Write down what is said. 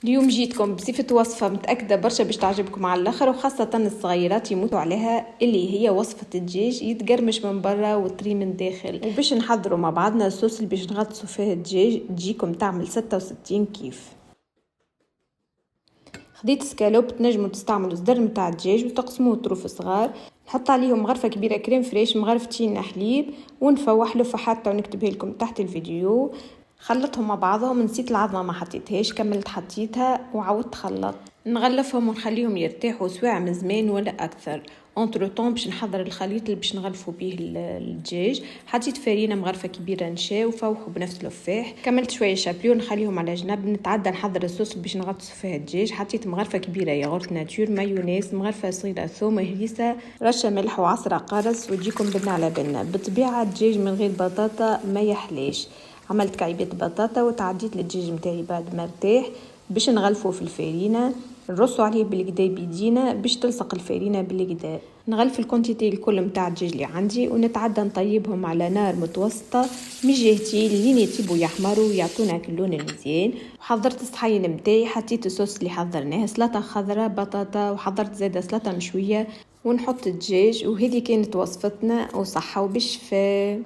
اليوم جيتكم بصفة وصفة متأكدة برشا باش تعجبكم على الاخر، وخاصة الصغيرات يموتوا عليها، اللي هي وصفة الدجاج يتقرمش من برا وطري من داخل. وباش نحضروا مع بعضنا الصوص اللي باش نغطسوا فيه الدجاج تجيكم تعمل 66 كيف. خديت سكالوب، تنجموا تستعملوا صدر متاع الدجاج وتقسموه طروف صغار، نحط عليهم غرفة كبيرة كريم فريش، مغرفتين حليب، ونفوح له فحتى ونكتبها لكم تحت الفيديو. خلطهم مع بعضهم، نسيت العظمة ما حطيتهاش، كملت حطيتها وعودت خلط. نغلفهم ونخليهم يرتاحوا سواع من زمان ولا اكثر. اونتر طون باش نحضر الخليط اللي باش نغلفوا به الدجاج. حطيت فرينه مغرفه كبيره نشا وفوحوا بنفس الفاح. كملت شويه شابيون نخليهم على جنب. نتعدى نحضر الصوص باش نغطسوا فيه الدجاج. حطيت مغرفه كبيره ياغورت ناتور، مايونيز، مغرفه صغيره ثوم، هريسه، رشه ملح وعصره قرص، وتجيكم بنا على بنا. بالطبيعه الدجاج من غير بطاطا ما يحلاش. عملت كعيبات بطاطا وتعديت للدجاج متاعي بعد ما ارتاح باش نغلفوه في الفرينه. نرصوا عليه بالكدا بيدينا باش تلصق الفرينه بالكدا. نغلف الكونتيتي الكل متاع الدجاج اللي عندي ونتعدى نطيبهم على نار متوسطه من جهتين لين يطيبوا يحمروا ويعطونا اللون المزيان. وحضرت الصحين متاعي، حطيت الصوص اللي حضرناه، سلطه خضراء، بطاطا، وحضرت زاده سلطه مشويه، ونحط الدجاج. وهذه كانت وصفتنا، وصحه وبالشفاء.